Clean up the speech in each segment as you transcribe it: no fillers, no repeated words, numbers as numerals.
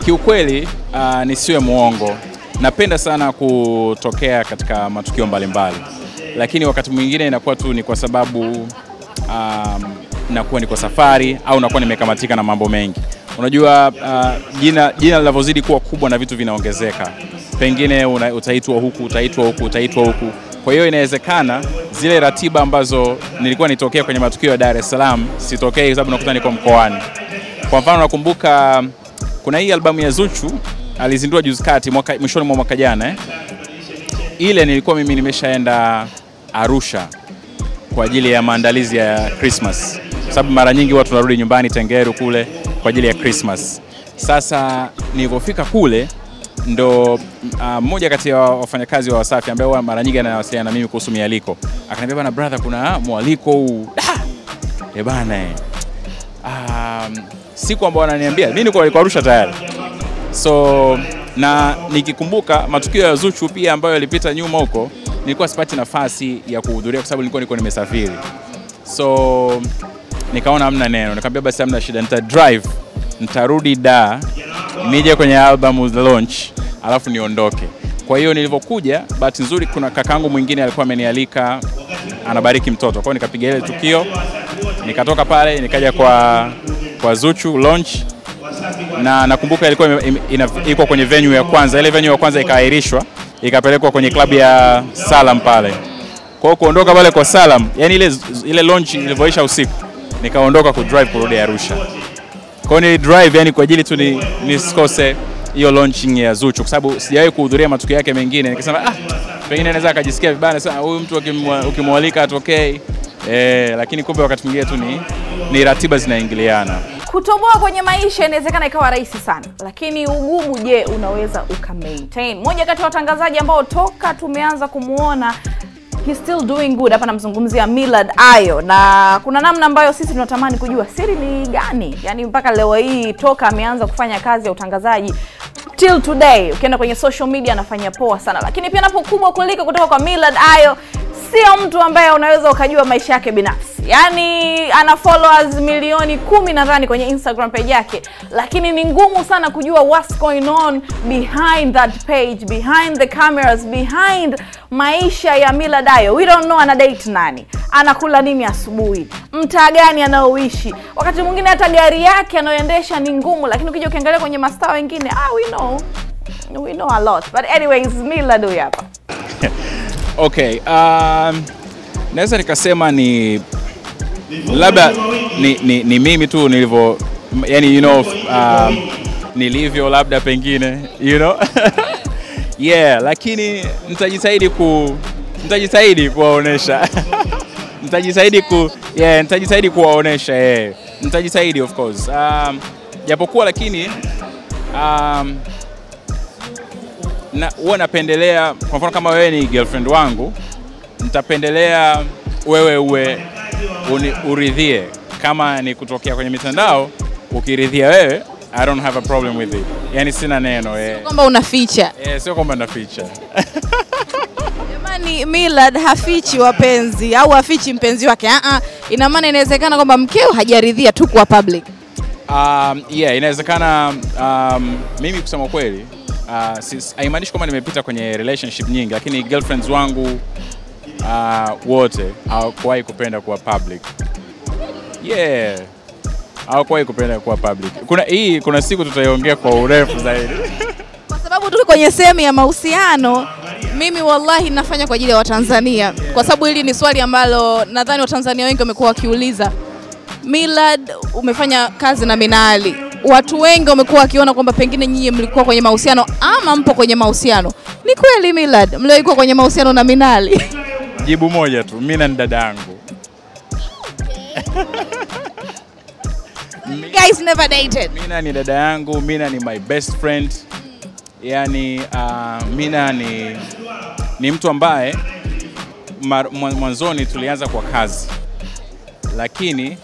Kiukweli nisiwe muongo, napenda sana kutokea katika matukio mbalimbali, lakini wakati mwingine inakuwa tu ni kwa sababu nakuwa niko safari au nakuwa nimekamatika na mambo mengi. Unajua jina linavyozidi kuwa kubwa na vitu vinaongezeka, pengine utaitwa huku. Kwa hiyo inawezekana zile ratiba ambazo nilikuwa nitokea kwenye matukio ya Dar es Salaam sitokee kwa sababu nakuta niko mkoani. Kwa mfano nakumbuka kuna hii albamu ya Zuchu alizindua juzi kati mwishoni mwa mwaka jana. Ile nilikuwa mimi nimeshaenda Arusha kwa ajili ya maandalizi ya Christmas. Sababu mara nyingi watu tunarudi nyumbani Tengeru kule kwa ajili ya Christmas. Sasa nilipofika kule ndo mmoja kati ya wafanyakazi wa Wasafi ambaye mara nyingi anawasiliana na mimi kuhusu mialiko. Akaniambia bana brother, kuna mwaliko huu. Bana siku ambao ananiambia mimi niko Arusha tayari. So na nikikumbuka matukio ya Zuchu pia ambayo yalipita nyuma huko, nilikuwa sipati nafasi ya kuhudhuria kwa sababu nilikuwa nimesafiri. So nikaona hamna neno, nikamwambia basi hamna shida, nitarudi Dar, nije kwenye album launch alafu niondoke. Kwa hiyo nilipokuja, bahati nzuri kuna kakaangu mwingine alikuwa amenialika, anabariki mtoto. Kwa hiyo nikapiga ile tukio, nikatoka pale nikaja kwa Zuchu launch, na nakumbuka ilikuwa iko kwenye venue ya kwanza. Ile venue ya kwanza ikaahirishwa, ikapelekwa kwenye club ya Salam pale. Kwa hiyo kuondoka pale kwa Salam, yani ile launch ilivyoisha usiku, nikaondoka kudrive kurudi Arusha. Kwa hiyo ni drive yani kwa ajili tu nisikose hiyo launching ya Zuchu, kwa sababu sijawahi kuhudhuria matukio yake mengine. Nikasema pengine anaweza akajisikia vibaya sana huyu mtu ukimwalika atokee. Lakini kumbe wakati mwingine tu ni ratiba zinaingiliana. Kutoboa kwenye maisha inawezekana ikawa rahisi sana, lakini ugumu, je, unaweza maintain? Moja kati ya watangazaji ambao toka tumeanza kumuona he's still doing good, hapa namzungumzia Millard Ayo, na kuna namna ambayo sisi tunatamani kujua siri ni gani. Yani mpaka leo hii toka ameanza kufanya kazi ya utangazaji till today, ukienda kwenye social media anafanya poa sana. Lakini pia napokubwa kuliko kutoka kwa Millard Ayo, sio mtu ambaye unaweza ukajua maisha yake binafsi. Yani ana followers milioni 10 nadhani kwenye Instagram page yake, lakini ni ngumu sana kujua what's going on behind that page, behind the cameras, behind maisha ya Millard Ayo. We don't know ana date nani, anakula nini asubuhi, mtaa gani anaoishi. Wakati mwingine hata gari yake anayoendesha ni ngumu, lakini ukija ukiangalia kwenye mastaa wengine, we know a lot. But anyways, Millard huyu hapa. Okay, naweza nikasema ni labda ni mimi tu nilivyo, yani nilivyo labda pengine, yeah, lakini nitajitahidi kuwaonesha. nitajitahidi kuwaonesha, nitajitahidi of course. Japokuwa lakini huwa napendelea, kwa mfano kama wewe ni girlfriend wangu, nitapendelea wewe uridhie. Kama ni kutokea kwenye mitandao, ukiridhia wewe, I don't have a problem with it. Yani sina neno. Sio kwamba unaficha. Sio kwamba naficha. Jamani, Millard hafichi wapenzi au hafichi mpenzi wake. Ina maana inawezekana kwamba mkeo hajaridhia tu kwa public. Yeah, inawezekana. Mimi kusema kweli, haimaanishi kwamba nimepita kwenye relationship nyingi, lakini girlfriends wangu wote hawakuwahi kupenda kuwa public. Yeah, hawakuwahi kupenda kuwa public. Kuna siku tutaiongea kwa urefu zaidi. Kwa sababu tuko kwenye sehemu ya mahusiano, mimi wallahi nafanya kwa ajili ya Watanzania, kwa sababu hili ni swali ambalo nadhani Watanzania wengi wamekuwa wakiuliza. Millard, umefanya kazi na Minali. Watu wengi wamekuwa wakiona kwamba pengine nyinyi mlikuwa kwenye mahusiano ama mpo kwenye mahusiano. Ni kweli Millard, mlikuwa kwenye mahusiano na Minali? Jibu moja tu, Mina ni dada yangu. You guys never dated? Mina ni dada yangu, Mina ni my best friend. Yani Mina ni mtu ambaye mwanzoni tulianza kwa kazi, lakini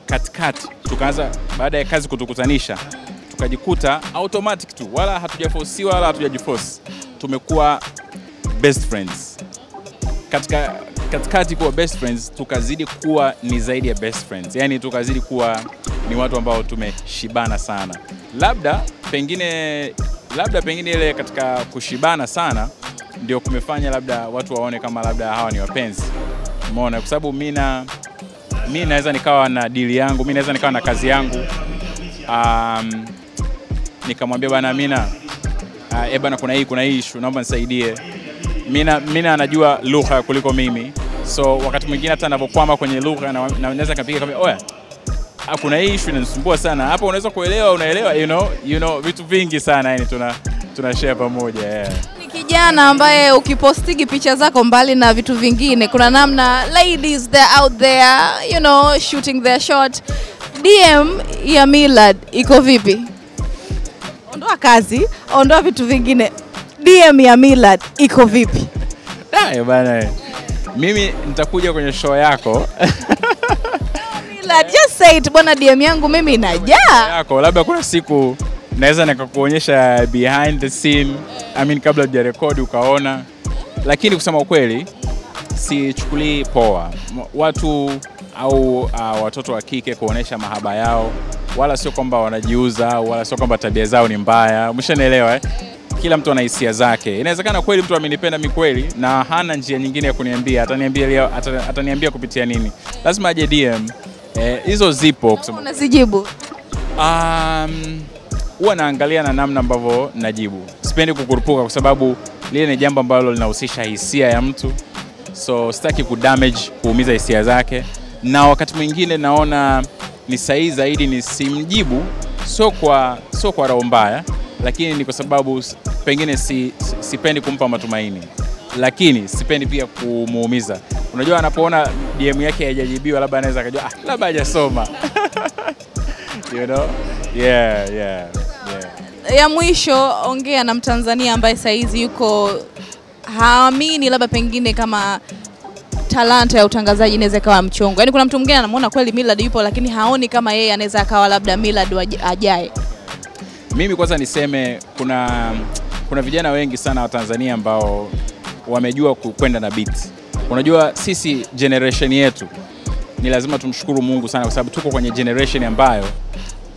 katikati tukaanza, baada ya kazi kutukutanisha, tukajikuta automatic tu, wala hatujaforsiwa wala hatujajiforce, tumekuwa best friends. Katikati kuwa best friends, tukazidi kuwa ni zaidi ya best friends. Yani tukazidi kuwa ni watu ambao tumeshibana sana. Labda pengine ile katika kushibana sana ndio kumefanya labda watu waone kama labda hawa ni wapenzi. Umeona, kwa sababu mimi naweza nikawa na deal yangu, mimi naweza nikawa na kazi yangu. Nikamwambia bana Mina, bana kuna hii issue, naomba nisaidie. Mina anajua lugha kuliko mimi. So wakati mwingine hata anapokwama kwenye lugha na naweza kapiga kama oya, kuna hii issue inanisumbua sana. Hapo unaweza kuelewa, unaelewa, you know vitu vingi sana, yani tuna share pamoja. Yeah. Ni kijana ambaye ukipostigi picha zako mbali na vitu vingine, kuna namna ladies they're out there, you know, shooting their shot. DM ya Millard iko vipi? Ondoa kazi, ondoa vitu vingine. DM ya Millard iko vipi? Bana, mimi nitakuja kwenye show yako. Millard, just say it bwana, DM yangu mimi inajaa. Yako labda kuna siku naweza nikakuonyesha behind the scene, kabla hujarekodi ukaona. Lakini kusema ukweli sichukulii poa watu au watoto wa kike kuonesha mahaba yao, wala sio kwamba wanajiuza, wala sio kwamba tabia zao ni mbaya. Mshanielewa Kila mtu ana hisia zake. Inawezekana kweli mtu amenipenda mimi kweli na hana njia nyingine ya kuniambia, ataniambia kupitia nini? Lazima aje DM. Hizo zipo kusema. Unazijibu? Huwa naangalia na namna ambavyo najibu. Sipendi kukurupuka kwa sababu lile ni jambo ambalo linahusisha hisia ya mtu. So sitaki kuumiza hisia zake. Na wakati mwingine naona ni sahihi zaidi nisimjibu, sio kwa roho mbaya, lakini ni kwa sababu pengine sipendi kumpa matumaini, lakini sipendi pia kumuumiza. Unajua anapoona DM yake haijajibiwa, labda anaweza akajua labda hajasoma. You know? Yeah. Ya mwisho, ongea na Mtanzania ambaye saizi yuko haamini labda pengine kama talanta ya utangazaji inaweza kawa mchongo. Yaani kuna mtu mwingine anamuona kweli Millard yupo, lakini haoni kama yeye anaweza akawa labda Millard ajaye. Mimi kwanza niseme kuna vijana wengi sana wa Tanzania ambao wamejua kwenda na beat. Unajua sisi generation yetu ni lazima tumshukuru Mungu sana kwa sababu tuko kwenye generation ambayo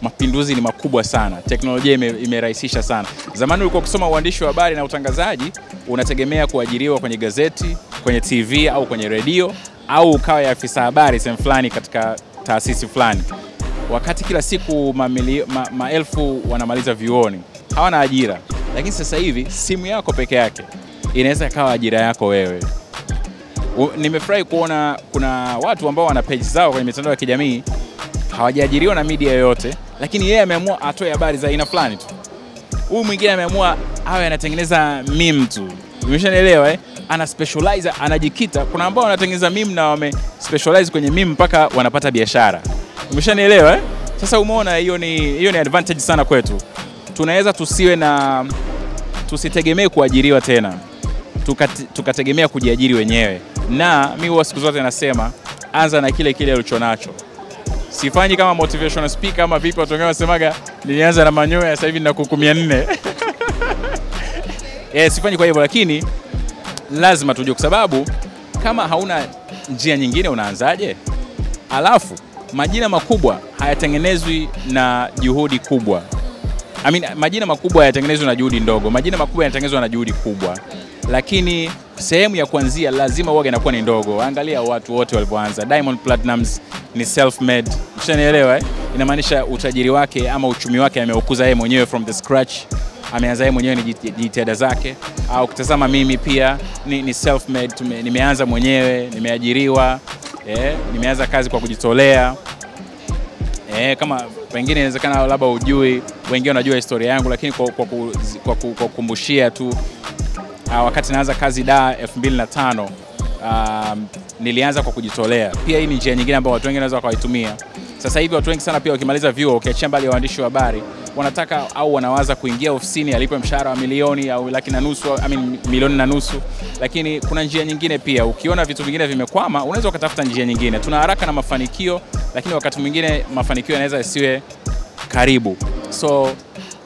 mapinduzi ni makubwa sana. Teknolojia imerahisisha sana. Zamani ulikuwa kusoma uandishi wa habari na utangazaji, unategemea kuajiriwa kwenye gazeti, kwenye TV au kwenye redio, au ukawa ya afisa habari sehemu fulani katika taasisi fulani. Wakati kila siku maelfu wanamaliza vyuoni, hawana ajira. Lakini sasa hivi simu yako peke yake inaweza kawa ajira yako wewe. Nimefurahi kuona kuna watu ambao wana page zao kwenye mitandao ya kijamii, hawajaajiriwa na media yoyote, lakini yeye ameamua atoe habari za aina fulani tu. Huyu mwingine ameamua awe anatengeneza meme tu. Umeshanielewa Ana specialize, anajikita. Kuna ambao wanatengeneza meme na wame specialize kwenye meme mpaka wanapata biashara. Umeshanielewa Sasa umeona hiyo ni advantage sana kwetu. Tunaweza tusitegemee kuajiriwa tena. Tukategemea kujiajiri wenyewe. Na mimi huwa siku zote nasema anza na kile ulichonacho. Sifanyi kama motivational speaker ama vipi watu wengine wasemaga nilianza na manyoya sasa hivi na kuku 400. Sifanyi kwa hivyo, lakini lazima tujue kwa sababu kama hauna njia nyingine unaanzaje? Alafu majina makubwa hayatengenezwi na juhudi kubwa. Majina makubwa hayatengenezwi na juhudi ndogo. Majina makubwa yanatengenezwa na juhudi kubwa. Lakini sehemu ya kuanzia lazima uage inakuwa ni ndogo. Angalia watu wote walipoanza. Diamond Platnumz ni self made. Mshanielewa Inamaanisha utajiri wake ama uchumi wake ameukuza yeye mwenyewe from the scratch. Ameanza yeye mwenyewe ni jitihada zake. Au kutazama mimi pia ni self made. Nimeanza mwenyewe, nimeajiriwa, nimeanza kazi kwa kujitolea. Kama pengine inawezekana labda ujui, wengine wanajua historia yangu, lakini kwa kukumbushia tu, wakati naanza kazi 2005, nilianza kwa kujitolea. Pia hii ni njia nyingine ambayo watu wengi wanaweza wakaitumia. Sasa hivi watu wengi sana pia wakimaliza vyuo, ukiachia mbali ya waandishi wa habari, wanataka au wanawaza kuingia ofisini alipwe mshahara wa milioni au laki na nusu, milioni na nusu. Lakini kuna njia nyingine pia. Ukiona vitu vingine vimekwama, unaweza ukatafuta njia nyingine. Tuna haraka na mafanikio, lakini wakati mwingine mafanikio yanaweza yasiwe karibu. So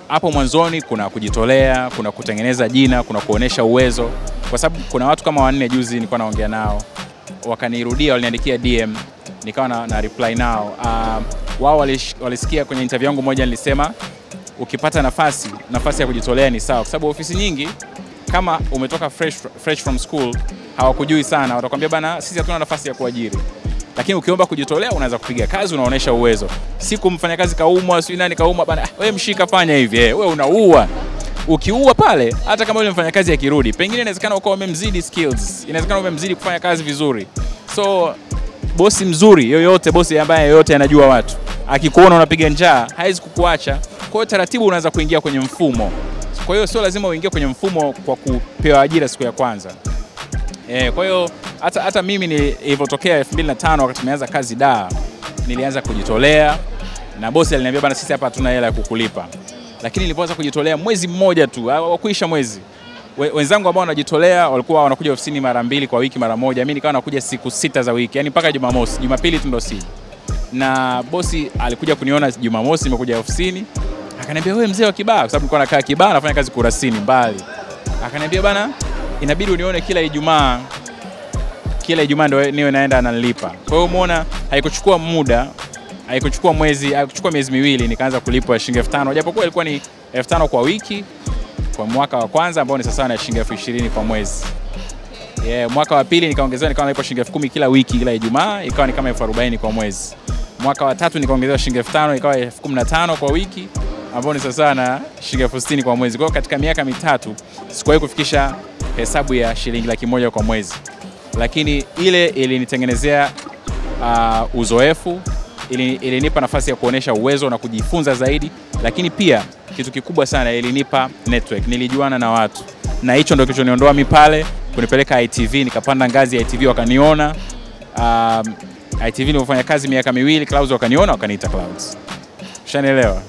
hapo mwanzoni kuna kujitolea, kuna kutengeneza jina, kuna kuonesha uwezo. Kwa sababu kuna watu kama 4 juzi nilikuwa naongea nao, wakanirudia, waliniandikia DM, nikawa na reply nao. Wao walisikia kwenye interview yangu moja nilisema ukipata nafasi ya kujitolea ni sawa, kwa sababu ofisi nyingi kama umetoka fresh from school hawakujui sana, watakwambia bana sisi hatuna nafasi ya kuajiri. Lakini ukiomba kujitolea unaweza kupiga kazi, unaonesha uwezo. Siku mfanyakazi kaumwa, sio nani kaumwa bana, wewe mshika fanya hivi, wewe unaua. Ukiua pale, hata kama yule mfanyakazi akirudi, pengine inawezekana uko umemzidi skills, inawezekana umemzidi kufanya kazi vizuri. So bosi mzuri yoyote, bosi ambaye yoyote anajua watu, akikuona unapiga njaa haizi kukuacha. Kwa hiyo taratibu unaanza kuingia kwenye mfumo. Kwa hiyo sio lazima uingie kwenye mfumo kwa kupewa ajira siku ya kwanza. Kwa hiyo hata mimi nilipotokea 2005 wakati nimeanza kazi nilianza kujitolea, na bosi aliniambia bana sisi hapa hatuna hela ya kukulipa. Lakini nilipoanza kujitolea mwezi mmoja tu, hakuisha mwezi, wenzangu ambao wanajitolea walikuwa wanakuja ofisini mara 2 kwa wiki, mara moja. Mimi nikawa nakuja siku 6 za wiki, yani mpaka Jumamosi, Jumapili tu ndo siji. Na bosi alikuja kuniona Jumamosi nimekuja ofisini, akaniambia wewe mzee wa Kibaha, kwa sababu nilikuwa nakaa Kibaha nafanya kazi Kurasini mbali. Akaniambia bana inabidi unione kila Ijumaa ndio niwe naenda ananilipa. Kwa hiyo umeona haikuchukua muda, haikuchukua mwezi, haikuchukua miezi miwili nikaanza kulipwa shilingi 5,000, japokuwa ilikuwa ni 5,000 kwa wiki kwa mwaka wa kwanza, ambao ni sawa na shilingi 20,000 kwa mwezi. Mwaka wa pili nikaongezewa, nikawa nalipa shilingi 10,000 kila wiki kila Ijumaa, ikawa ni kama 40,000 kwa mwezi. Mwaka wa tatu nikaongezewa shilingi 5,000, ikawa 15,000 kwa wiki, ambao ni sawa na shilingi 60,000 kwa mwezi. Kwa hiyo katika miaka mitatu sikuwahi kufikisha hesabu ya shilingi 100,000 kwa mwezi. Lakini ile ilinitengenezea uzoefu, ilinipa nafasi ya kuonesha uwezo na kujifunza zaidi, lakini pia kitu kikubwa sana ilinipa network, nilijuana na watu. Na hicho ndio kilichoniondoa mimi pale kunipeleka ITV, nikapanda ngazi ya ITV wakaniona. ITV nilifanya kazi miaka 2, Clouds wakaniona wakaniita Clouds. Ushanielewa?